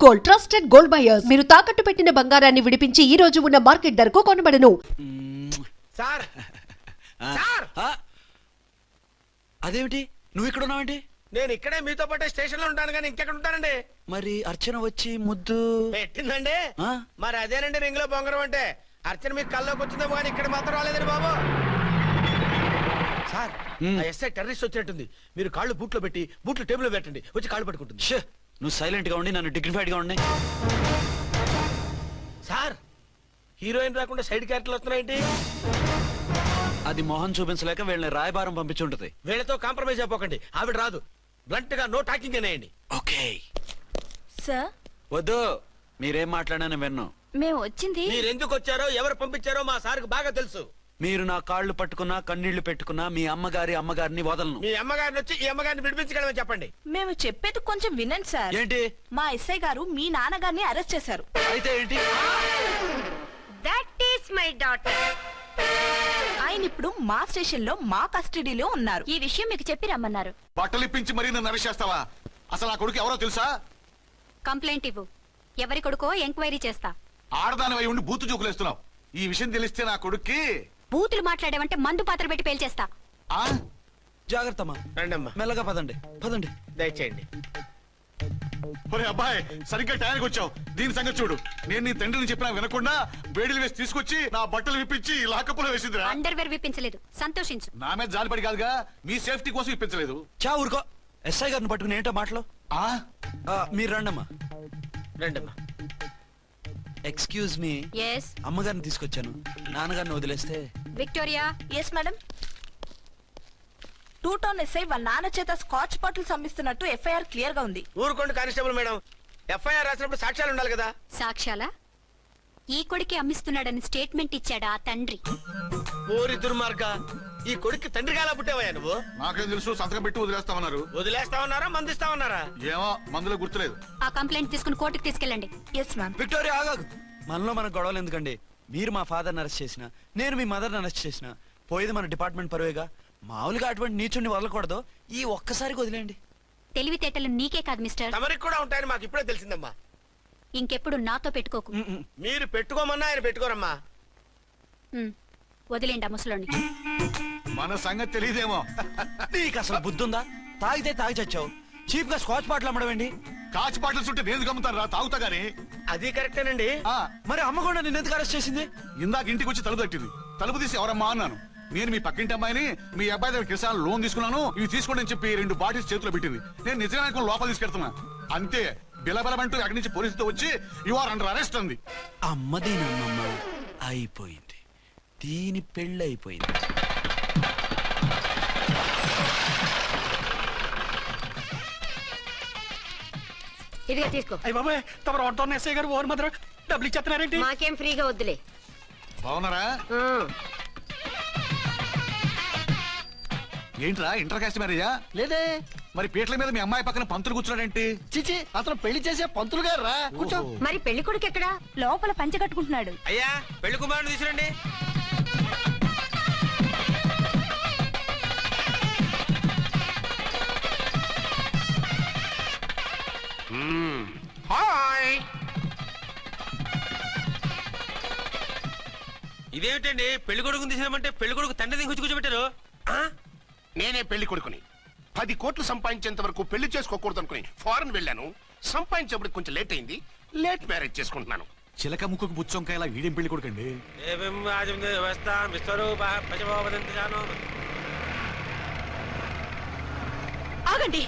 Gold, trusted gold buyers. మీరు తాకట్టు పెట్టిన బంగారాన్ని విడిపించి ఈ రోజు ఉన్న మార్కెట్ ధరకు కొనబడను. సార్ సార్ అదేమిటి నువ్వు ఇక్కడ ఉన్నావేంటి? నేను ఇక్కడే మీతో పాటే స్టేషన్ లో ఉంటాను కానీ ఇంకెక్కడ ఉంటానండి. మరి అర్చన వచ్చి ముద్దు పెట్టిందండి. ఆ? మరి అదేనండి రింగ్ లో బొంగరం అంటే. అర్చన మీకు కల్లోకి వచ్చిందేమో కానీ ఇక్కడ మాత్రం రాలేదండి బాబు. సార్ ఎస్ఐ టెర్రరిస్ట్ వచ్చినట్టుంది. మీరు కాళ్ళు బూట్లో పెట్టి బూట్లు టేబుల్ పెట్టండి, వచ్చి కాళ్ళు పట్టుకుంటుంది. ఛే, నువ్వు సైలెంట్ గా ఉండి నన్ను డిగ్నిఫైడ్ గా ఉండి. సార్ హీరోయిన్ రాకుండా సైడ్ క్యారెక్టర్లు వస్తున్నాయేంటి? అది మొహం చూపించలేక వీళ్ళని రాయబారం పంపించుంటది. వీళ్ళతో కాంప్రమైజ్ అయిపోకండి, ఆవిడ రాదు. బ్లంట్ గా నో టాకింగ్ అనేయండి. ఓకే సార్ వద్దు, మీరేం మాట్లాడానని విన్ను. మేము వచ్చింది మీరు ఎందుకు వచ్చారో ఎవరు పంపించారో మా సార్కు బాగా తెలుసు. మీరు నా కాళ్ళు పట్టుకున్నా కన్నీళ్లు పెట్టుకున్నా మీ అమ్మగారిని వదలను. మీ అమ్మగారిని వచ్చి ఈ అమ్మగారిని విడిపించగలమని చెప్పండి. మేము చెప్పేది కొంచెం వినండి సార్. ఏంటి? మా ఎస్ఐ గారు మీ నాన్నగారిని అరెస్ట్ చేశారు. అయితే ఏంటి? That is my daughter. ఆయన ఇప్పుడు మా స్టేషన్ లో మా కస్టడీలో ఉన్నారు. ఈ విషయం మీకు చెప్పి రమ్మన్నారు. బట్టలిప్పించి మరీ నన్ను అరెస్ట్ చేస్తావా? అసలు నా కొడుకు ఎవరో తెలుసా? కంప్లైంట్ ఇవ్వు. ఎవరి కొడుకో ఎంక్వైరీ చేస్తా. ఆడదానివై ఉండి బూతు జోకులేస్తున్నావు. ఈ విషయం తెలిస్తే నా కొడుక్కి బూతులు మాట్లాడేవంటే మందు పాత్ర పెట్టి పేల్చేస్తా. ఆ జాగ్రత్తమ్మా, రండమ్మా, మెల్లగా పదండి పదండి. దయచేయండి. ఒరే అబ్బాయి, సరిగ్గా టయానికి వచ్చావు. దీని సంగతి చూడు. నేను నీ తండ్రిని చెప్పినా వినకుండా వేడిలు వేసి తీసుకొచ్చి నా బట్టలు విప్పించి లాకప్పులో వేసిందిరా. అండర్వేర్ విప్పించలేదు, సంతోషించు. నా మీద జాలిపడి కాదుగా, మీ సేఫ్టీ కోసం ఇప్పించలేదు. చా ఊరుకో. ఎస్ఐ గారిని పట్టుకుని ఏంటో మాటలు. మీరు రండమ్మా. రండమ్మా. Excuse me. ఎస్ అమ్మగారిని తీసుకొచ్చాను, నాన్నగారిని వదిలేస్తే. Victoria. Yes madam. 2 town SI వాళ్ళ నాన్న చేత స్కాచ్ బాటిల్స్ అమ్మిస్తున్నట్టు ఎఫ్ఐఆర్ క్లియర్ గా ఉంది. ఊరుకోండి కానిస్టేబుల్ మేడం. ఎఫ్ఐఆర్ రాసినప్పుడు సాక్ష్యాలు ఉండాలి కదా. సాక్ష్యాలా? ఈ కొడుకే అమ్మిస్తున్నాడని స్టేట్మెంట్ ఇచ్చాడా ఆ తండ్రి? ఓరి దుర్మార్గ, ఈ కొడుక్కి తండ్రిగా ఎలా పుట్టావయ్యా నువ్వు? నాకేం తెలుసు, సంతకం పెట్టి వదిలేస్తామన్నారు. వదిలేస్తామన్నారా మందిస్తామన్నారా? ఏమో, మందులో గుర్తులేదు. ఆ కంప్లైంట్ తీసుకుని కోర్టుకు తీసుకెళ్ళండి. Yes ma'am. విక్టోరియా ఆగాగు. మనలో మన గొడవలు ఎందుకండి? మీరు మా ఫాదర్ని అరెస్ట్ చేసిన, నేను మీ మదర్ని అరెస్ట్ చేసిన, పోయేది మన డిపార్ట్మెంట్ పరువేగా. మామూలుగా అటువంటి నీచుని వదలకూడదు. ఈ ఒక్కసారికి వదిలేండి. తెలివితేటలు నీకే కాదు మిస్టర్, తమరికి కూడా ఉంటాయని మాకు ఇప్పుడే తెలిసిందమ్మా. ఇంకెప్పుడు నాతో పెట్టుకోకు. మీరు పెట్టుకోమన్నా ఆయన పెట్టుకోరమ్మా. వదిలేండి ఆ ముసలోని. మన సంగతి తెలియదేమో. నీకు అసలు బుద్ధుందా? తాగితే తాగి చచ్చావు. చీప్ గా స్కాచ్ బాటిల్ అమ్మడమేంటి? కాచి బాటలు చుట్టూ నేను గమ్ముతాను రా, తాగుతా గానీ. అది కరెక్టేనండి. మరి అమ్మ కూడా నిన్ను ఎందుకు అరెస్ట్ చేసింది? ఇందాక ఇంటికి వచ్చి తలుపు తట్టింది. తలుపు తీసి ఎవరమ్మా అన్నాను. నేను మీ పక్కింటి అమ్మాయిని, మీ అబ్బాయి దగ్గర కిసాన్ లోన్ తీసుకున్నాను, ఇవి తీసుకోండి అని చెప్పి 2 బాటిల్స్ చేతిలో పెట్టింది. నేను నిజంగా లోపల తీసుకెళ్తున్నా. అంతే, బిలబలమంటూ అక్కడి నుంచి పోలీసుతో వచ్చి యు ఆర్ అండర్ అరెస్ట్ అంది. అమ్మది నమ్మమ్మ అయిపోయింది. దీని పెళ్ళి అయిపోయింది. ఇదిగా తీసుకో. అయ్య బాబాయ్, తమరు ఆటో ఎస్ఐ గారు ఓన్ మాత్రం డబ్బులు ఇచ్చేస్తున్నారేంటి? మాకేం ఫ్రీగా వద్దులే. బాగున్నారా? ఏంట్రా ఇంటర్ కాస్ట్ మ్యారేజా? లేదే. మరి పీటల మీద మీ అమ్మాయి పక్కన పంతులు కూర్చున్నాడేంటి? చిచి, అతను పెళ్లి చేసే పంతులు గారు రా. కూర్చో. మరి పెళ్లి కొడుకు ఎక్కడా? లోపల పంచె కట్టుకుంటున్నాడు. అయ్యా, పెళ్లి కుమారుని తీసుకురండి. హాయ్. ఇదేమిటండి, పెళ్లి కొడుకుని తీసినామంటే పెళ్లి కొడుకు తండ్రి దిగి కూర్చోబెట్టారు. నేనే పెళ్లి కొడుకుని. 10 కోట్లు సంపాదించేంత వరకు పెళ్లి చేసుకోకూడదు అనుకుని ఫారెన్ వెళ్ళాను. సంపాదించేప్పుడు కొంచెం లేట్ అయింది. లేట్ మ్యారేజ్ చేసుకుంటున్నాను. చిలక ముక్కుకు బుచ్చొంకాయ ఇలా వీడేం పెళ్లి కొడుకండి? ఆగండి.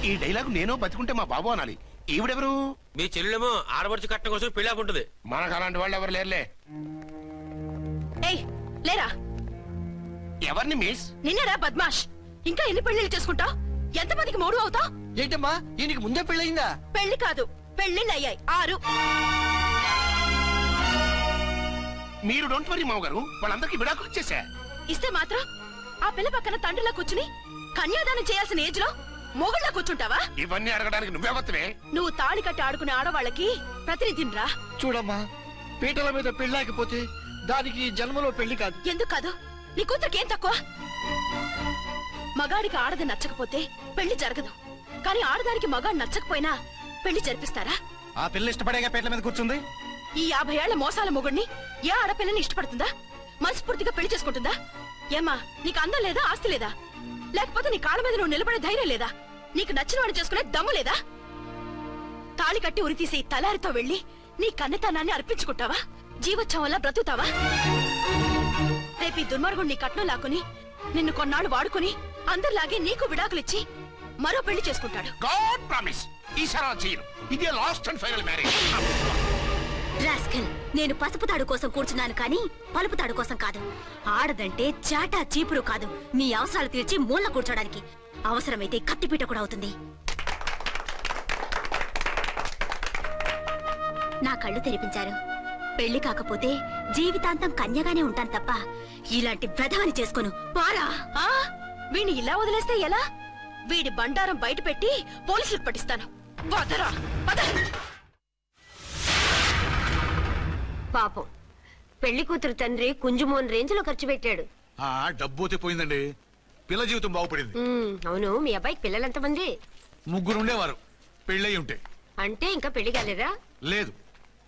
ఈ డైలాగ్ నేను బతికుంటే మా బాబు అనాలి. ఈవిడెవరు? మీ చెల్లెమో ఆడబడుచు కట్టడం కోసం పెళ్లి ఆపుంటది. మనకు అలాంటి వాళ్ళు ఎవరు లేరులే. ఏయ్ లేరా. ఎవరిని మిస్? నిన్నరా బద్మాష్. ఇంకా ఎన్ని పెళ్లిళ్ళు చేసుకుంటా? ఎంతమందికి మూడు అవుతా? ఏంటమ్మా, ఈయనకి ముందే పెళ్ళయిందా? పెళ్లి కాదు, పెళ్లిళ్ళు అయ్యాయి 6. మీరు డోంట్ వరీ మామగారు, వాళ్ళందరికీ విడాకులు ఇచ్చేసా. ఇస్తే మాత్రం ఆ పిల్ల పక్కన తండ్రిలా కూర్చుని కన్యాదానం చేయాల్సిన ఏజ్ లో మొగుళ్ళ కూర్చుంటావా? ఇవన్నీ అడగడానికి నువ్వెవత్తవే? నువ్వు తాళి కట్టి ఆడుకునే ఆడవాళ్ళకి ప్రతినిధినిరా. చూడమ్మా, పీటల మీద పెళ్ళాకపోతే దానికి జన్మలో పెళ్లి కాదు. ఎందుకు కాదు? నీ కూతురికేం తక్కువ? మగాడికి ఆడది నచ్చకపోతే పెళ్లి జరగదు. కానీ ఆడదానికి మగాడు నచ్చకపోయినా పెళ్లి జరిపిస్తారా? ఆ పిల్ల ఇష్టపడేగా పేట్ల మీద కూర్చుంది. ఈ 50 ఏళ్ల మోసాల మొగుడిని ఏ ఆడపిల్లని ఇష్టపడుతుందా? మనస్ఫూర్తిగా పెళ్లి చేసుకుంటుందా? ఏమ్మా, నీకు అందం లేదా, ఆస్తి లేదా? లేకపోతే నీ కాళ్ళ మీద నువ్వు నిలబడే ధైర్యం లేదా? నీకు నచ్చిన వాడు చేసుకునే దమ్ము లేదా? తాళి కట్టి ఉరితీసే ఈ తలారితో వెళ్లి నీ కన్నెతనాన్ని అర్పించుకుంటావా? జీవోత్సవం వల్ల బ్రతుకుతావా? రేపు ఈ దుర్మార్గుడు నీ కట్నం లాక్కుని నిన్ను కొన్నాళ్ళు వాడుకుని అందరిలాగే నీకు విడాకులిచ్చి మరో పెళ్లి చేసుకుంటాడు. గాడ్ ప్రామిస్ ఈసారి అలా చేయను. ఇదే last and final marriage. Rascal, నేను పసుపు తాడు కోసం కూర్చున్నాను కానీ పలుపు తాడు కోసం కాదు. ఆడదంటే చాటా చీపురు కాదు, నీ అవసరాలు తీర్చి మూల కూర్చోడానికి. అవసరమైతే కత్తిపీట కూడా అవుతుంది. నా కళ్ళు తెరిపించారు. పెళ్లి కాకపోతే జీవితాంతం కన్యగానే ఉంటాను తప్ప ఇలాంటి వెధవని చేసుకోను. పారా! ఆ వీణ్ణి ఇలా వదిలేస్తే ఎలా? వీడి బండారం బయట పెట్టి పోలీసులకు పట్టిస్తాను. వదరా, వద. పాపం పెళ్లి కూతురు తండ్రి కుంజుమోన్ రేంజ్ లో ఖర్చు పెట్టాడు. ఆ డబ్బు అయితే పోయిందండి, పిల్ల జీవితం బాగుపడింది. అవును, మీ అబ్బాయికి పిల్లలు ఎంతమంది? 3 ఉండేవారు, పెళ్ళయి ఉంటే. అంటే ఇంకా పెళ్లి కాలేదా? లేదు.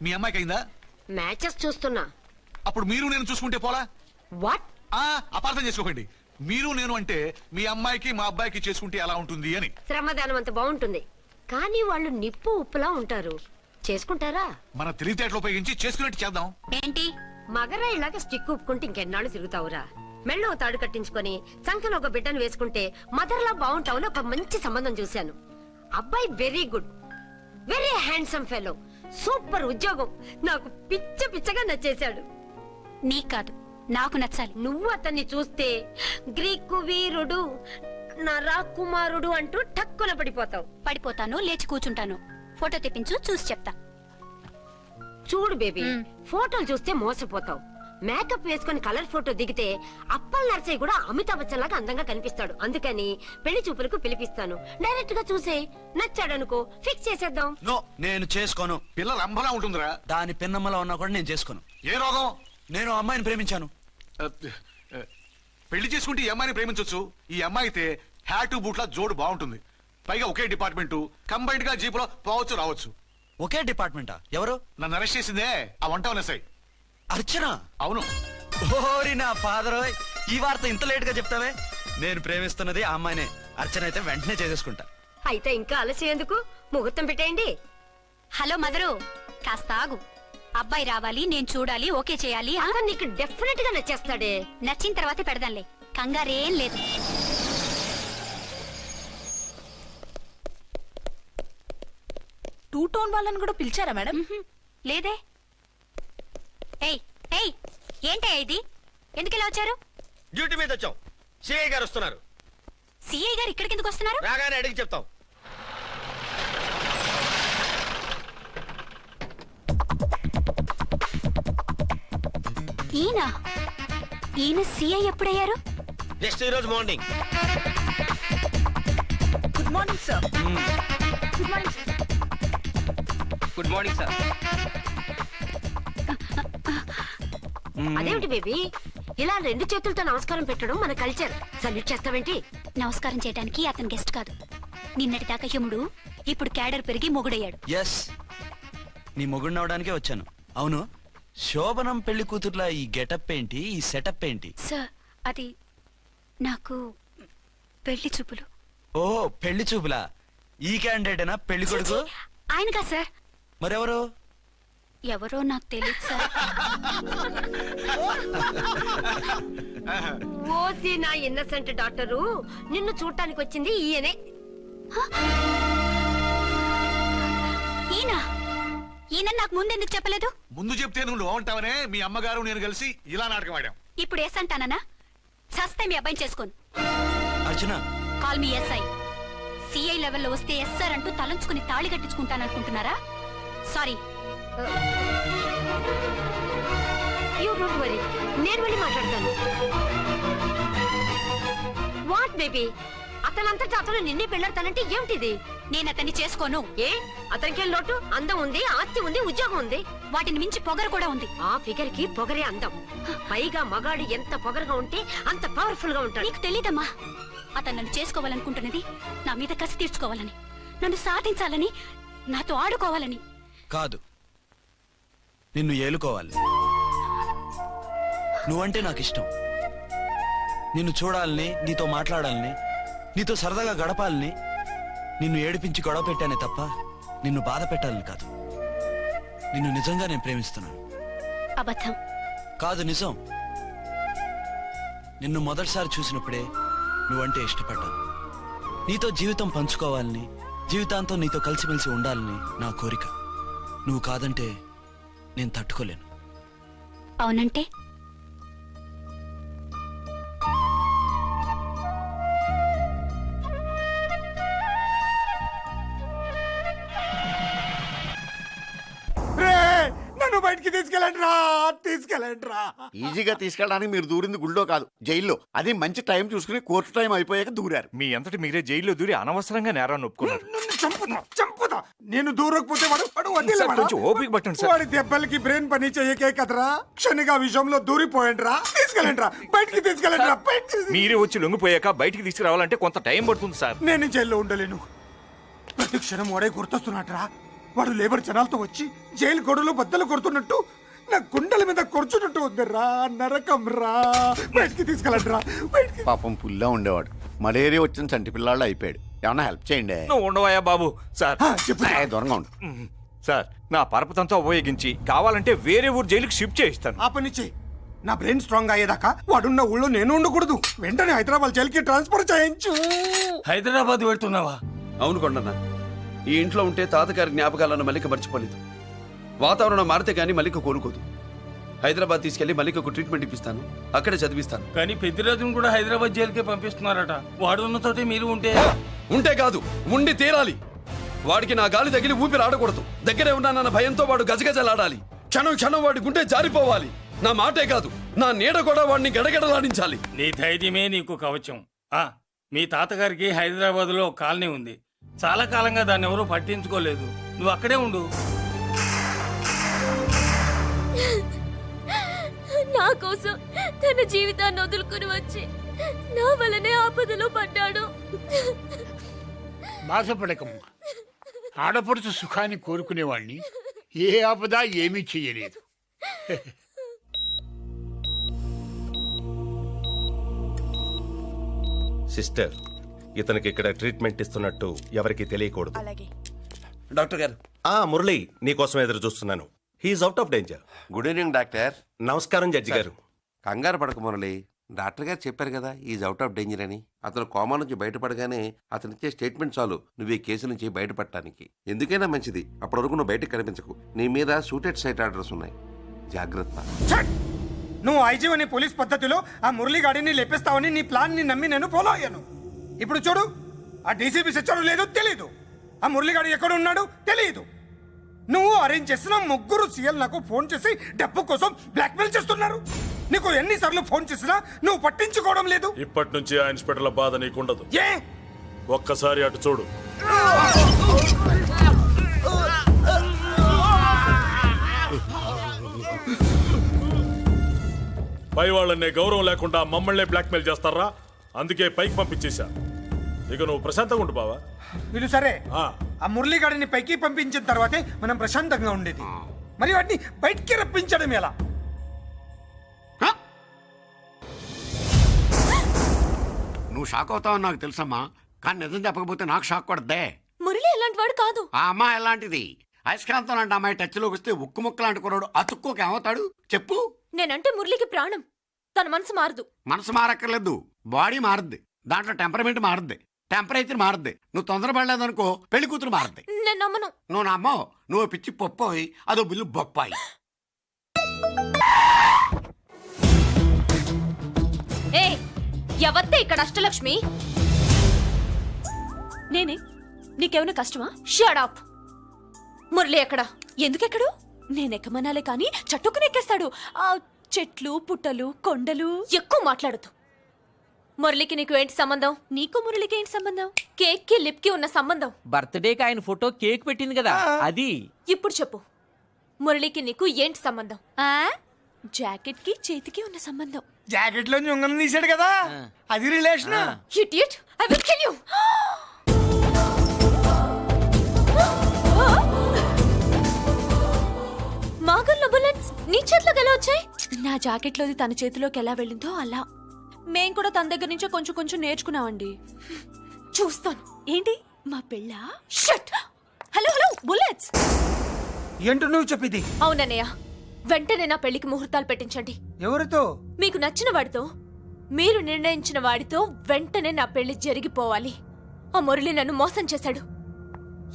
మీ అమ్మాయికి అయిందా? మ్యాచెస్ చూస్తున్నా. అప్పుడు మీరు నేను చూసుకుంటే పోలా? వాట్? అపార్థం చేసుకోకండి. మీరు నేను అంటే మీ అమ్మాయికి మా అబ్బాయికి చేసుకుంటే ఎలా ఉంటుంది అని. శ్రమదానం అంత బాగుంటుంది, కానీ వాళ్ళు నిప్పు ఉప్పులా ఉంటారు. చేసుకుంటారా? మన తెలివితేటలు ఉపయోగించి చేసుకున్నట్టు చేద్దాం. ఏంటి? మగరా ఇలాగ స్టిక్ ఉప్పుకుంటే ఇంకెన్నాళ్ళు తిరుగుతావురా? మెళ్ళో తాడు కట్టించుకొని సంఖ్యలో ఒక బిడ్డను వేసుకుంటే మదర్లా బాగుంటావుని ఒక మంచి సంబంధం చూశాను. అబ్బాయి very good, very handsome fellow, super ఉద్యోగం. నాకు పిచ్చగా నచ్చేశాడు. నీకు కాదు, నాకు నచ్చాలి. నువ్వు అతన్ని చూస్తే గ్రీకు వీరుడు, నా రాకుమారుడు అంటూ టక్కున పడిపోతావు. పడిపోతాను, లేచి కూర్చుంటాను. ఫోటో తెప్పించు, చూసి చెప్తా. చూడు బేబీ, ఫోటోలు చూస్తే మోసపోతావు. మేకప్ వేసుకుని కలర్ ఫోటో దిగితే అప్పల్ నర్సయ్య కూడా అమితాబ్ బచ్చన్ లాగా అందంగా కనిపిస్తాడు. అందుకని పెళ్లి చూపులకు పిలిపిస్తాను. డైరెక్ట్ గా చూసే నచ్చాడనుకో, ఫిక్స్ చేసేద్దాం. నో, నేను చేసుకోను. పిల్ల రంభలా ఉంటుందిరా. దాని పిన్నమ్మలా ఉన్నా కూడా నేను చేసుకోను. ఏ రోగం? నేను ఆ అమ్మాయిని ప్రేమించాను. పెళ్లి చేసుకుంటే ఈ అమ్మాయిని ప్రేమించొచ్చు. ఈ అమ్మాయి అయితే హ్యాటు బూట్ల జోడు బాగుంటుంది. పైగా ఒకే డిపార్ట్మెంట్, కంబైన్డ్ గా జీపులో పోవచ్చు రావచ్చు. ఒకే డిపార్ట్మెంటా? ఎవరు? నన్ను అరెస్ట్ చేసిందే ఆ వంటవనసాయి. అర్చన? అవును. ఓరి నా ఫాదర్, ఈ వార్త ఇంత లేట్ గా చెప్తావే. నేను ప్రేమిస్తున్నది ఆ అమ్మాయినే. అర్చన అయితే వెంటనే చేసేసుకుంటా. అయితే ఇంకా ఆలస్యం ఎందుకు? ముహూర్తం పెట్టేయండి. హలో మదరు, కాస్త ఆగు. అబ్బాయి రావాలి, నేను చూడాలి, ఓకే చేయాలి. అతను నీకు డెఫినెట్ గా నచ్చేస్తాడే. నచ్చిన తర్వాతే పెడదాంలే, కంగారేం లేదు. టూ టోన్ వాళ్ళని కూడా పిలిచారా మేడం? లేదే. ఏయ్ ఏయ్, ఏంటయ్యా ఇది? ఎందుకు ఇలా వచ్చారు? డ్యూటీ మీద వచ్చాం. సిఐ గారు వస్తున్నారు. సిఐ గారు ఇక్కడికి ఎందుకు వస్తున్నారు? రాగానే అడిగి చెప్తాం. ఈయన సిఐ ఎప్పుడయ్యారు? నెక్స్ట్ ఈ రోజు morning. Good morning sir. Good morning sir. Good morning sir. అదేమిటి బేబీ, ఇలా 2 చేతులతో నమస్కారం పెట్టడం మన కల్చర్. సల్యూట్ చేస్తావేంటి? నమస్కారం చేయడానికి అతను గెస్ట్ కాదు. నిన్నటి దాకా యముడు, ఇప్పుడు క్యాడర్ పెరిగి మొగుడయ్యాడు. ఎస్, నీ మొగుడిని అవడానికే వచ్చాను. అవును, శోభనం పెళ్లి కూతుర్లా ఈ గెటప్ ఏంటి, ఈ సెటప్ ఏంటి? సార్, అది నాకు పెళ్లి చూపులు. ఓ, పెళ్లి చూపులా? ఈ క్యాండిడేటేనా పెళ్లి కొడుకు? ఆయనగా సార్. మరెవరు? ఎవరో నాకు తెలియదు సార్. ఓసి నా ఇన్నసెంట్ డాక్టరు, నిన్ను చూడటానికి వచ్చింది ఈయనే. ఈయన నాకు ముందెందుకు చెప్పలేదు? ముందు చెప్తే నువ్వు బాగుంటావనే మీ అమ్మగారు నేను కలిసి ఇలా నాటకం ఆడాం. ఇప్పుడు ఎస్ అంటానా? సస్తే మీ అబ్బాయిని చేసుకోను. అర్చన, కాల్ మీ ఎస్ఐ. సిఐ లెవెల్లో వస్తే ఎస్ఆర్ అంటూ తలంచుకుని తాళి కట్టించుకుంటాననుకుంటున్నారా? సారీ. యూ డోంట్ వరీ, నేను వెళ్ళి మాట్లాడతాను. వాట్ బేబీ, అతనంతటా అతను నిన్నే పెళ్ళాడతానంటే ఏమిటిది? నేను అతన్ని చేసుకోను. ఏ, అతనికేం లోటు? అందం ఉంది, ఆస్తి ఉంది, ఉద్యోగం ఉంది. వాటిని మించి పొగరు కూడా ఉంది. ఆ ఫిగర్ కి పొగరే అందం. పైగా మగాడు ఎంత పొగరుగా ఉంటే అంత పవర్ఫుల్ గా ఉంటాడు. నీకు తెలీదమ్మా, అతను నన్ను చేసుకోవాలనుకుంటున్నది నా మీద కసి తీర్చుకోవాలని, నన్ను సాధించాలని, నాతో ఆడుకోవాలని. కాదు, నిన్ను ఏలుకోవాలి. నువ్వంటే నాకు ఇష్టం. నిన్ను చూడాలని, నీతో మాట్లాడాలని, నీతో సరదాగా గడపాలని, నిన్ను ఏడిపించి గొడవ పెట్టానే తప్ప నిన్ను బాధ పెట్టాలని కాదు. నిన్ను నిజంగా నేను ప్రేమిస్తున్నాను. అబద్ధం. కాదు, నిజం. నిన్ను మొదటిసారి చూసినప్పుడే నువ్వంటే ఇష్టపడ్డాను. నీతో జీవితం పంచుకోవాలని, జీవితాంతం నీతో కలిసిమెలిసి ఉండాలని నా కోరిక. నువ్వు కాదంటే నేను తట్టుకోలేను. అవునంటే? నన్ను బయటికి తీసుకెళ్ళండి రా. ఈజీగా తీసుకెళ్ళడానికి మీరు దూరింది గుళ్ళో కాదు, జైల్లో. అది మంచి టైం చూసుకుని కోర్టు టైం అయిపోయాక దూరారు. మీ అంతటి మీరే జైల్లో దూరి అనవసరంగా నేరాన్ని ఒప్పుకున్నారు. చంపుతా. నేను దూరకపోతే వాడు వదిలేవాడా? కొంచెం ఓపిక పట్టండి సార్. వాడి దెబ్బలకి బ్రెయిన్ పని చేయకే కదరా. క్షణిగా విషయంలో దూరిపోయండి రా. బయటికి తీసుకెళ్ళండి రా. మీరే వచ్చి లొంగిపోయాక బయటికి తీసుకురావాలంటే కొంత టైం పడుతుంది సార్. నేను జైల్లో ఉండలేను. ప్రతి క్షణం వాడే గుర్తొస్తున్నట్రా. వాడు లేబర్ జనాలతో వచ్చి జైలు గొడవలో బద్దలు కొడుతున్నట్టు నా గుండెల మీద కొడుచున్నట్టు ఉందిరా. నరకం రా. బయటికి తీసుకెళ్ళండి రా. పాపం పుల్లా ఉండేవాడు. మలేరియా వచ్చిన చంటి పిల్లాళ్ళు అయిపోయాడు. ఏమన్నా హెల్ప్ చేయండి. నువ్వు ఉండవయ్యా బాబు. సార్ చెప్పు. దూరంగా ఉండు సార్, నా పరపతంతో ఉపయోగించి కావాలంటే వేరే ఊరు జైలుకి షిఫ్ట్ చేయిస్తాను. ఆ పని చెయ్యి. నా బ్రెయిన్ స్ట్రాంగ్ అయ్యేదాకా వాడున్న ఊళ్ళో నేను ఉండకూడదు. వెంటనే హైదరాబాద్ జైలుకి ట్రాన్స్ఫర్ చేయించు. హైదరాబాద్ వెళ్తున్నావా? అవును కొండన్న, ఈ ఇంట్లో ఉంటే తాతగారి జ్ఞాపకాలను మల్లిక మర్చిపోలేదు. వాతావరణం మారితే గానీ మల్లిక కోరుకోదు. హైదరాబాద్ తీసుకెళ్లి మల్లికకు ట్రీట్మెంట్ ఇప్పిస్తాను, అక్కడే చదివిస్తాను. కానీ పెద్దిరాజును కూడా హైదరాబాద్ జైలుకే పంపిస్తున్నారట. వాడు ఉన్న తోటే మీరు ఉంటే కాదు, ఉండి తీరాలి. వాడికి నా గాలి తగిలి ఊపిరి ఆడకూడదు. దగ్గరే ఉన్నానన్న భయంతో వాడు గజగజలాడాలి. క్షణం క్షణం వాడి గుండె జారిపోవాలి. నా మాటే కాదు, నా నీడ కూడా వాడిని గడగడలాడించాలి. నీ ధైర్యమే నీకు కవచం. మీ తాతగారికి హైదరాబాద్ లో కాలనీ ఉంది. చాలా కాలంగా దాన్ని ఎవరూ పట్టించుకోలేదు. నువ్వు అక్కడే ఉండు. నా కోసం తన జీవితాన్ని వదులుకుని వచ్చి నా వల్లనే ఆపదలో పడ్డాడు. బాధపడకమ్మా. ఆడపడుచు సుఖాన్ని కోరుకునేవాణ్ణి ఏ ఆపద ఏమీ చెయ్యలేదు. సిస్టర్, ఇతనికి ఇక్కడ ట్రీట్మెంట్ ఇస్తున్నట్టు ఎవరికి తెలియకూడదు. డాక్టర్ గారు. మురళి, నీకోసం ఎదురు చూస్తున్నాను. He's out of danger. Good evening doctor. నమస్కారం జడ్జి గారు. కంగారు పడక మురళి. డాక్టర్ గారు చెప్పారు కదా ఈజ్ అవుట్ ఆఫ్ డేంజర్ అని. అతను కోమా నుంచి బయటపడగానే అతను ఇచ్చే స్టేట్మెంట్ చాలు నువ్వు ఈ కేసు నుంచి బయటపడటానికి. ఎందుకైనా మంచిది, అప్పటి వరకు నువ్వు బయటకు కనిపించకు. నీ మీద షూటెడ్ సైట్ ఆర్డర్స్ ఉన్నాయి, జాగ్రత్త. నువ్వు ఐజీ అని పోలీస్ పద్ధతిలో ఆ మురళి గాడిని లేపేస్తావని నీ ప్లాన్ ని నమ్మి నేను ఫాలో అయ్యాను. ఇప్పుడు చూడు, ఆ డీసీపీ సచ్చాడు లేదో తెలియదు, ఆ మురళిగాడు ఎక్కడ ఉన్నాడు తెలియదు. నువ్వు అరేంజ్ చేసిన ముగ్గురు సీఎల్ నాకు ఫోన్ చేసి డబ్బు కోసం బ్లాక్మెయిల్ చేస్తున్నారు. నీకు ఎన్నిసార్లు ఫోన్ చేసినా నువ్వు పట్టించుకోవడం లేదు. ఇప్పటి నుంచి ఆ ఇన్స్పెక్టర్ల బాధ నీకుండదు. ఏ ఒక్కసారి అటు చూడు. పై వాళ్ళనే గౌరవం లేకుండా మమ్మల్నే బ్లాక్మెయిల్ చేస్తారా? అందుకే పైకి పంపించేశా. ఇక నువ్వు ప్రశాంతంగా ఉండు బావా. వీళ్ళు సరే, ఆ మురళిగాడిని పైకి పంపించిన తర్వాతే మనం ప్రశాంతంగా ఉండేది. మరి వాటిని బయటికి రప్పించడం ఎలా? నువ్వు షాక్ అవుతావని నాకు తెలుసమ్మా, కానీ నిజం చెప్పకపోతే నాకు షాక్ కొడద్దే. మురళి ఎలాంటి వాడు కాదు. ఆ అమ్మాయి ఎలాంటిది? అయస్కాంతం లాంటి అమ్మాయి టచ్లోకి వస్తే ఉక్కు ముక్క లాంటి కుర్రాడు అతుక్కోక ఏమవుతాడు చెప్పు? నేనంటే మురళికి ప్రాణం. తన మనసు మారదు. మనసు మారక్కర్లేదు, బాడీ మారుద్ది. దాంట్లో టెంపరమెంట్ మారుద్ది, టెంపరేచర్ మారుద్ది. నువ్వు తొందరపడలేదనుకో పెళ్లి కూతురు మారుద్ది. నేను నమ్మను. నువ్వు నమ్మవు. నువ్వు పిచ్చి పొప్పోయి, అదో బిల్లు బొప్పాయి. ఏ ఎవత్తే ఇక్కడ అష్టలక్ష్మి? నేనే. నీకేమైనా కష్టమా? Shut up. మురళి ఎక్కడ? ఎందుకెక్కడు? నేనెక్కమనాలే కానీ చట్టుకుని ఎక్కేస్తాడు. ఆ చెట్లు పుట్టలు కొండలు. ఎక్కువ మాట్లాడదు. మురళికి నీకు ఏంటి సంబంధం? నీకు మురళికి ఏంటి సంబంధం? కేక్ కి లిప్ కి ఉన్న సంబంధం. బర్త్డేకి ఆయన ఫోటో కేక్ పెట్టింది కదా అది. ఇప్పుడు చెప్పు, మురళికి నీకు ఏంటి సంబంధం? జాకెట్ కి చేతికి ఉన్న సంబంధం. జాకెట్ లో ఉంగరం తీసాడు కదా, అది relation. Idiot, I will kill you. జాకెట్లోది తన చేతిలోకి ఎలా వెళ్ళిందో అలా మేం కూడా తన దగ్గర నుంచే కొంచెం కొంచెం నేర్చుకున్నామండి. చూస్తాను. ఏంటి మా పెళ్ళ? షట్. Hello hello bullets. ఏంటో నువ్వు చెప్పింది? అవునన్నయ్య, వెంటనే నా పెళ్లికి ముహూర్తాలు పెట్టించండి. ఎవరితో? మీకు నచ్చిన వాడితో, మీరు నిర్ణయించిన వాడితో వెంటనే నా పెళ్లి జరిగిపోవాలి. ఆ మురళి నన్ను మోసం చేశాడు.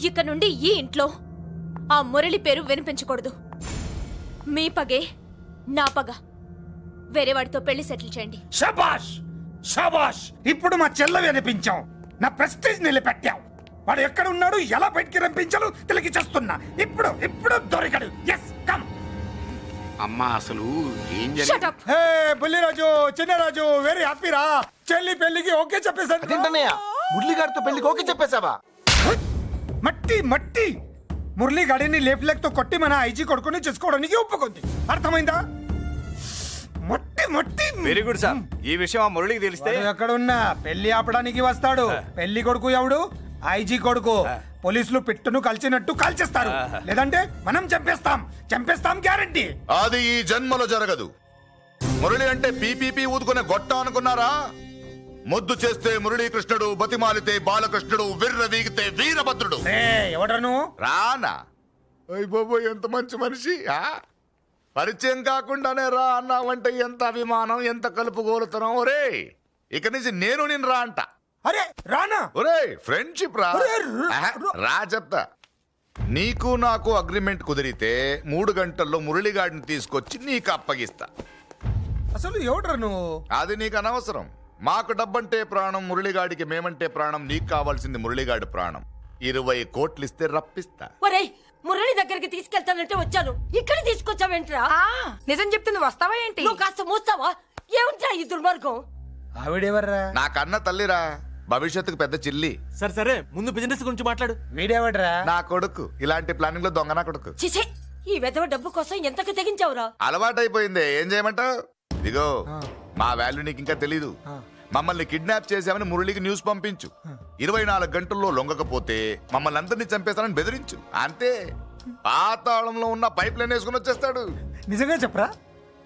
ఇక నుండి ఈ ఇంట్లో ఆ మురళి పేరు వినిపించకూడదు. మీ పగే నా పగ. వేరే వాడితో పెళ్లి సెటిల్ చేయండి. శబాష్ శబాష్, ఇప్పుడు మా చెల్లవి అనిపించావు, నా ప్రెస్టీజ్ నిలబెట్టావు. వాడు ఎక్కడ ఉన్నాడు, ఎలా బయటికి రంపించాలో తెలికి చేస్తున్నా. ఇప్పుడు ఇప్పుడు దొరికాడు. Yes come. అమ్మా అసలు ఏం Shut up. Hey Bulliraju, Chinnaraju, very happy రా. చెల్లి పెళ్లికి ఓకే చెప్పేశాను. మురళిగారితో పెళ్లికి ఓకే చెప్పేశావా? మట్టి మట్టి మురళి గాడిని లేఫ్ లెగ్ తో కొట్టి మన ఐజీ కొడుకుని చేసుకోవడానికి ఒప్పుకుంది. అర్థమైందా? మట్టి మట్టి. Very good sir. ఈ విషయం ఆ మురళికి తెలిస్తే వాడు ఎక్కడున్నా పెళ్లి ఆపడానికి వస్తాడు. పెళ్లి కొడుకు ఎవడు? ఐజీ కొడుకు. పోలీసులు పిట్టును కలిచినట్టు కాల్చేస్తారు, లేదంటే మనం చంపేస్తాం గ్యారంటీ. అది ఈ జన్మలో జరగదు. మురళి అంటే పీపీపీ ఊదుకునే గొట్ట అనుకున్నారా? ముద్దు చేస్తే మురళీకృష్ణుడు, బతిమాలితే బాలకృష్ణుడు, విర్ర వీగితే వీరభద్రుడు. ఎవడను రానా? అయ్ బాబోయ్, ఎంత మంచి మనిషి. పరిచయం కాకుండానే రా అన్నావంటే ఎంత అభిమానం, ఎంత కలుపుగోలుతున్నాం. ఒరే ఇక నుంచి నేను రా అంట. అరే రానా? ఒరే ఫ్రెండ్షిప్ రా. రా చెప్తా. నీకు నాకు అగ్రిమెంట్ కుదిరితే 3 గంటల్లో మురళిగాడిని తీసుకొచ్చి నీకు అప్పగిస్తా. అసలు ఎవడరా నువ్వు? అది నీకు అనవసరం. మాకు డబ్బంటే ప్రాణం, మురళిగాడికి మేమంటే ప్రాణం. నీకు కావాల్సింది మురళిగాడి ప్రాణం. 20 కోట్లు ఇస్తే రప్పిస్తా. ఒరేయ్, మురళి దగ్గరికి తీసుకెళ్తానంటే వచ్చాను, ఇక్కడ తీసుకొచ్చావేంట్రా? నిజం చెప్తే నువ్వు వస్తావా ఏంటి? నువ్వు కాస్త మూస్తావా? ఏమిట్రా ఈ దుర్మార్గం? ఆవిడెవర్రా? నా కన్న తల్లిరా, భవిష్యత్తుకు పెద్ద చిల్లి. సరే ముందు బిజినెస్ గురించి మాట్లాడు. వీడెవడ్రా? నా కొడుకు. ఇలాంటి ప్లానింగ్ లో దొంగ నా కొడుకు. చిసే, ఈ వెధవ డబ్బు కోసం ఎంతకు తెగించావురా? అలవాటైపోయింది, ఏం చేయమంటావు? ఇదిగో మా వాల్యూ నీకు ఇంకా తెలీదు. మమ్మల్ని కిడ్నాప్ చేసామని మురళికి న్యూస్ పంపించు. 24 గంటల్లో లొంగకపోతే మమ్మల్ని అందరినీ చంపేస్తానని బెదిరించు. అంతే. పాతాళంలో ఉన్న పైప్ లైన్ వేసుకుని వచ్చేస్తాడు. నిజంగా చెప్పరా?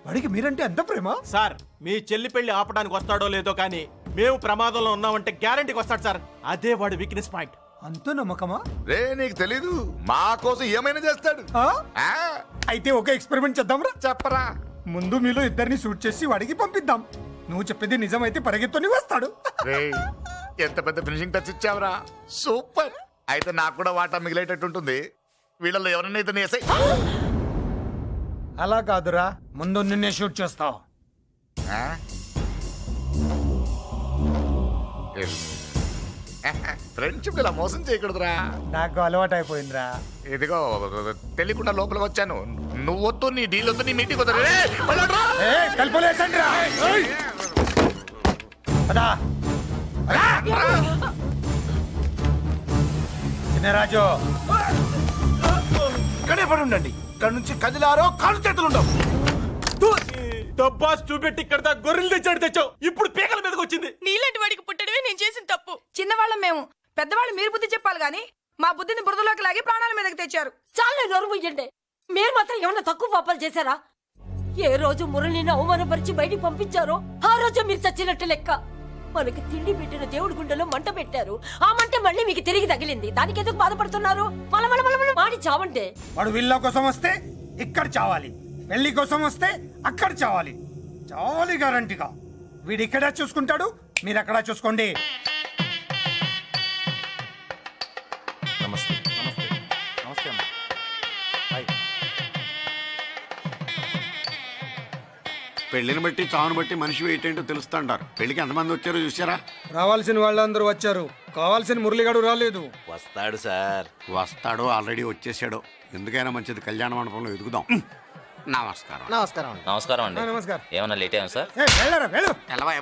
వాడికి మీరంటే ఎంత ప్రేమ? సార్, మీ చెల్లి పెళ్లి ఆపడానికి వస్తాడో లేదో కానీ మేము ప్రమాదంలో ఉన్నామంటే గ్యారంటీకి వస్తాడు సార్. అదే వాడి వీక్నెస్ పాయింట్. అంత నమ్మకమా? రే నీకు తెలీదు, మా కోసం ఏమైనా చేస్తాడు. అయితే ఒక ఎక్స్పెరిమెంట్ చేద్దాంరా. చెప్పరా. ముందు మీలో ఇద్దరిని షూట్ చేసి వాడికి పంపిద్దాం. నువ్వు చెప్పేది నిజమైతే పరిగెత్తుని వస్తాడు. ఎంత పెద్ద ఫినిషింగ్ టచ్ ఇచ్చావురా. సూపర్. అయితే నాకు కూడా వాటా మిగిలేటట్టు ఉంటుంది. వీళ్ళలో ఎవరైనా ఇతను వేసాయి. అలా కాదురా, ముందు నిన్నే షూట్ చేస్తావు. ఫ్రెండ్షిప్ ఇలా మోసం చేయకూడదురా. నాకు అలవాటు అయిపోయిందిరా. ఇదిగో తెలియకుండా లోపలికి వచ్చాను. నువ్వు వద్దు, నీ డీల్ వద్దు, నీ మీటింగ్ వద్దు. కల్పలేసండిరా. చిన్నరాజు, ఇక్కడే పడి ఉండండి. ఇక్కడ నుంచి కదిలారో కాళ్ళు చేతులు ఉండవు. డబ్బాస్ చూపెట్టి ఇక్కడ గొర్రెలు తెచ్చావు. ఇప్పుడు పీకల మీదకి వచ్చింది. నీలాంటి వాడికి పుట్టడమే నేను చేసిన తప్పు. చిన్నవాళ్ళం మేము, పెద్దవాళ్ళు మీరు బుద్ధి చెప్పాలి గాని మా బుద్ధిని బురదలోకి లాగి ప్రాణాల మీదకి తెచ్చారు. చాలా నోరు ముయ్యండి. మీరు మాత్రం ఏమన్నా తక్కువ పాపాలు చేశారా? ఏ రోజు మురళిని అవమానపరిచి బయటికి పంపించారో ఆ రోజు మీరు చచ్చినట్టు లెక్క. మనకి తిండి పెట్టిన దేవుడి గుండెలో మంట పెట్టారు. ఆ మంట మళ్ళీ మీకు తిరిగి తగిలింది. దానికి ఎందుకు బాధపడుతున్నారు? మాడి చావంటే. వాడు విల్లా కోసం వస్తే ఇక్కడ చావాలి, పెళ్లి కోసం వస్తే అక్కడ చావాలి. చావాలి గ్యారంటీగా. వీడు ఇక్కడ చూసుకుంటాడు, మీరు అక్కడ చూసుకోండి. నమస్తే. నమస్తే అమ్మా. పెళ్లిని బట్టి చావును బట్టి మనిషి ఏంటంటో తెలుస్తుంటారు. పెళ్లికి ఎంతమంది వచ్చారో చూసారా? రావాల్సిన వాళ్ళందరూ వచ్చారు, కావాల్సిన మురళిగాడు రాలేదు. వస్తాడు సార్. వస్తాడో ఆల్రెడీ వచ్చేసాడో. ఎందుకైనా మంచిది కళ్యాణ మండపంలో ఎదుగుదాం. నమస్కారం. నమస్కారం అండి. నమస్కారం. ఏమన్నా లేట్ అయ్యాం సార్? వెళ్ళరా వెళ్ళు.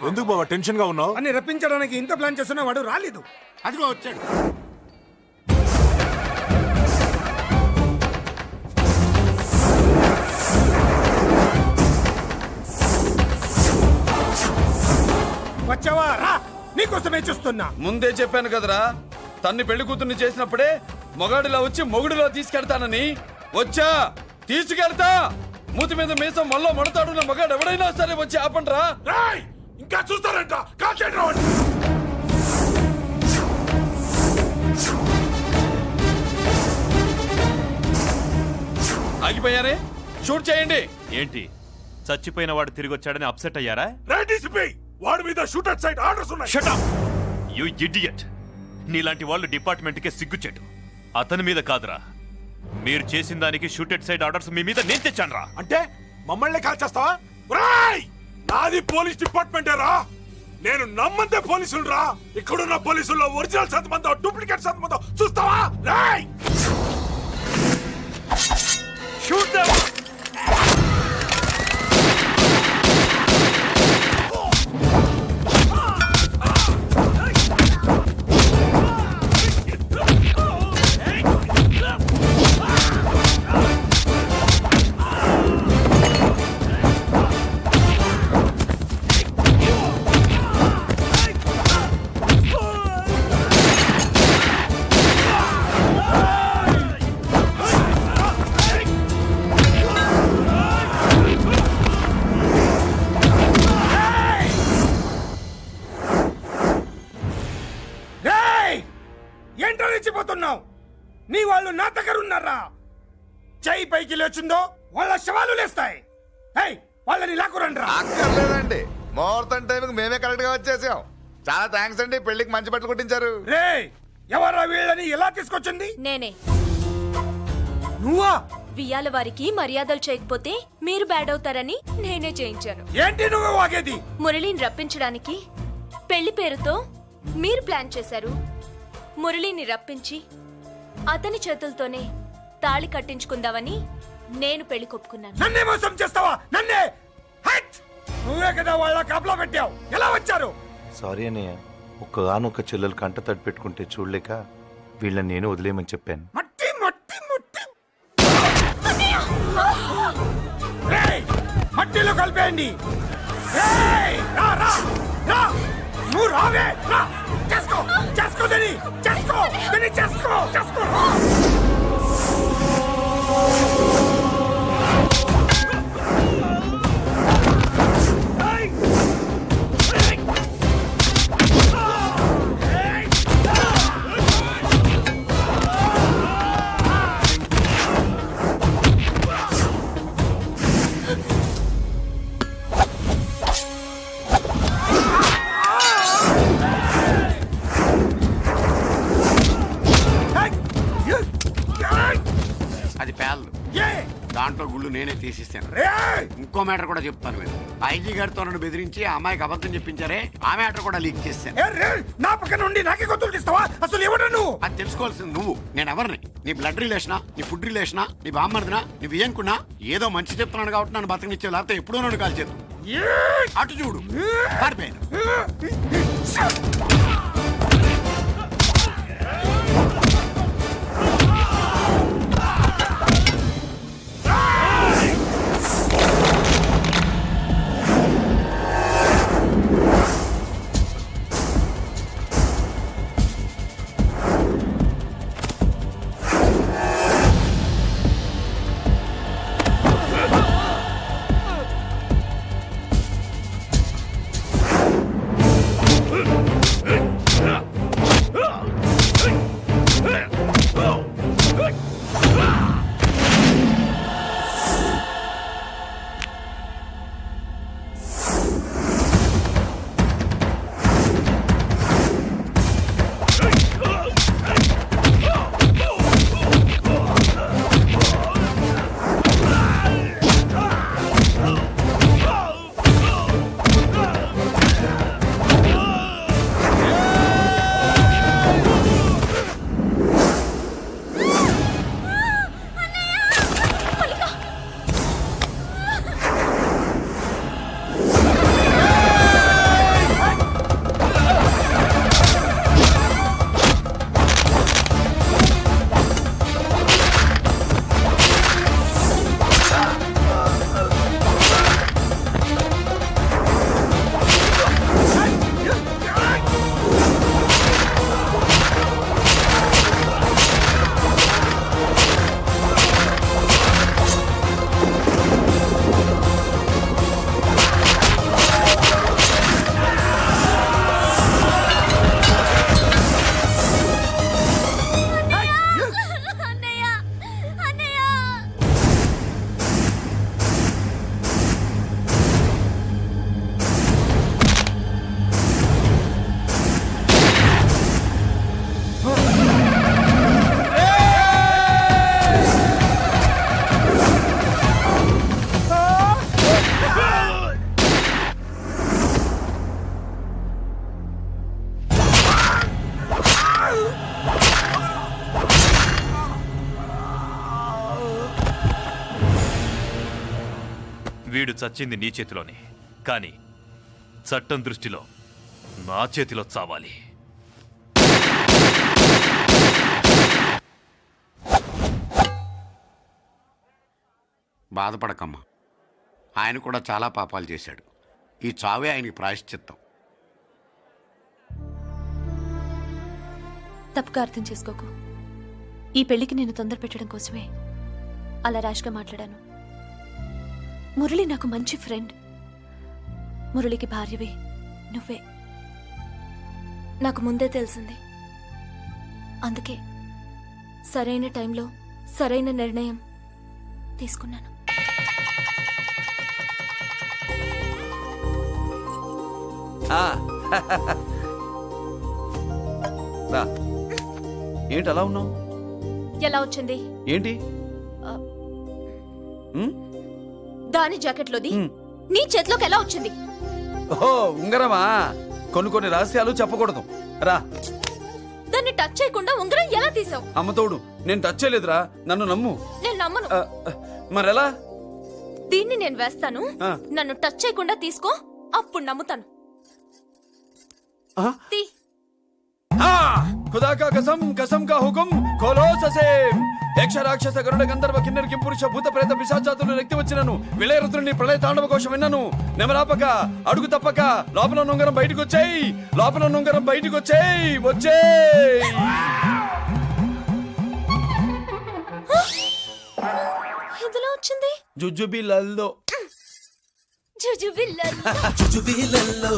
ఎందుకు బాబా టెన్షన్ గా ఉన్నావు? అని రప్పించడానికి ఇంత ప్లాన్ చేస్తున్న వాడు రాలేదు. అదిగో వచ్చాడు. వచ్చావా? రా, నీకోసమే చూస్తున్నా. ముందే చెప్పాను కదరా, తన్ని పెళ్లి కూతుర్ని చేసినప్పుడే మొగాడిలా వచ్చి మొగుడిలో తీసుకెళ్తానని. వచ్చా, తీసుకెళ్తా. మూతి మీద మీసం మళ్ళా మడతాడున్న మగాడు ఎవడైనా సరే వచ్చి ఆపండ్రా. ఇంకా చూస్తారంట కాల్చేయండి. ఆగిపోయారే, షూట్ చేయండి. ఏంటి చచ్చిపోయిన వాడు తిరిగి వచ్చాడని అప్సెట్ అయ్యారా? వాడి మీద షూటర్ సైడ్ ఆర్డర్స్ ఉన్నాయి. Shut up you idiot. నీలాంటి వాళ్ళు డిపార్ట్మెంట్ కే సిగ్గుచెట్టు. అతని మీద కాదురా, మీరు చేసిన దానికి షూటెడ్ సైడ్ ఆర్డర్స్ మీ మీద నేను తెచ్చానురా. అంటే మమ్మల్ని కాల్చేస్తావా? నాది పోలీస్ డిపార్ట్మెంటే రా. నేను నమ్మంతే పోలీసులు రా. ఇక్కడున్న పోలీసుల్లో ఒరిజినల్ సత్మంతో డూప్లికేట్ సత్మంతో చూస్తావా? Roy shoot them. నీ వాళ్ళు నా దగ్గర ఉన్నారా? చెయ్యి పైకి లేచిందో వాళ్ళ శవాలు లేస్తాయి. వాళ్ళని లాక్కురండ్రా. అక్కర్లేదండి, ముహూర్తం టైంకి మేమే కరెక్ట్ గా వచ్చేసాం. చాలా థ్యాంక్స్ అండి, పెళ్లికి మంచి బట్టలు కుట్టించారు. రే ఎవరా వీళ్ళని ఎలా తీసుకొచ్చింది? నేనే. నువ్వా? వియ్యాల వారికి మర్యాదలు చేయకపోతే మీరు బ్యాడ్ అవుతారని నేనే చేయించాను. ఏంటి నువ్వు వాగేది? మురళిని రప్పించడానికి పెళ్లి పేరుతో మీరు ప్లాన్ చేశారు. మురళిని రప్పించి అతని చేతులతోనే తాళి కట్టించుకుందామని నేను పెళ్లి కొప్పుకున్నాను. నన్నే మోసం చేస్తావా? నన్నే? నువ్వే కదా వాళ్ళ కాపలా పెట్టావు. ఎలా వచ్చారు? సారీ అన్నయ్య, ఒక్కగానొక్క చెల్లెలు కంట తడి పెట్టుకుంటే చూడలేక వీళ్ళని నేను వదిలేయమని చెప్పాను. మట్టి మట్టి మట్టి మట్టిలో కలిపేయండి. నువ్వు రావే. చేసుకో చేసుకో దీని చేసుకో దీని చేసుకో చేసుకో. అది పేర్లు, దాంట్లో గుళ్ళు నేనే తీసిస్తాను. ఇంకో మ్యాటర్ కూడా చెప్తాను. మీరు ఐజీ గారితో నన్ను బెదిరించి ఆ అమ్మాయికి అబద్ధం చెప్పించారే, ఆ మ్యాటర్ కూడా లీక్ చేస్తాను. నా పక్కన ఉండి నాకే గొంతులు తీస్తావా? అసలు ఎవరు నువ్వు? అది తెలుసుకోవాల్సింది నువ్వు. నేను ఎవరిని? నీ బ్లడ్ రిలేషనా, నీ ఫుడ్ రిలేషనా, నీ బామ్మర్దినా, నీ వియ్యంకున్నా? ఏదో మంచి చెప్తున్నాను కాబట్టి నన్ను బతకనిచ్చావు, లేకపోతే ఎప్పుడో నన్ను కాల్చేదు. అటు చూడు, పారిపోయాను. Hey! వీడు చచ్చింది నీ చేతిలోనే, కానీ చట్టం దృష్టిలో నా చేతిలో చావాలి. బాధపడకమ్మా, ఆయన కూడా చాలా పాపాలు చేశాడు. ఈ చావే ఆయనకి ప్రాయశ్చిత్తం. తప్పుగా అర్థం చేసుకోకు. ఈ పెళ్లికి నేను తొందర పెట్టడం కోసమే అలా ర్యాష్గా మాట్లాడాను. మురళి నాకు మంచి ఫ్రెండ్. మురళికి భార్యవే నువ్వే. నాకు ముందే తెలిసింది. అందుకే సరైన టైంలో సరైన నిర్ణయం తీసుకున్నాను. ఏంటి అలా ఉన్నావు? ఎలా వచ్చింది? ఏంటి? దాని జాకెట్లోది నీ చేతిలోకి ఎలా వచ్చింది? ఓహో, ఉంగరమా? కొన్ని రహస్యాలు చెప్పకూడదు. రా. దాన్ని టచ్ చేయకుండా ఉంగరం ఎలా తీసావు? అమ్మతోడు, నేను టచ్ చేయలేదురా, నన్ను నమ్ము. నేను నమ్మను. మరెలా? దీన్ని నేను వేస్తాను, నన్ను టచ్ చేయకుండా తీసుకో, అప్పుడు నమ్ముతాను. తీ. खुदा का कसम, कसम का हुकुम, खोलो ससेम. యక్ష రాక్షస గరుడ గంధర్వ కిన్నెర కింపురుష భూత ప్రేత పిశాచాతులు వ్యక్తి వచ్చినను విలయరుద్రుని ప్రళయ తాండవ కోశం విన్నాను. నెమరాపక అడుగు తప్పక లోపల నుంగరం బయటకు వచ్చేయి, లోపల నుంగరం బయటకు వచ్చేయి, వచ్చేయి. ఇందులో వచ్చింది జుజుబి లల్లో జుజుబిల్లల్లో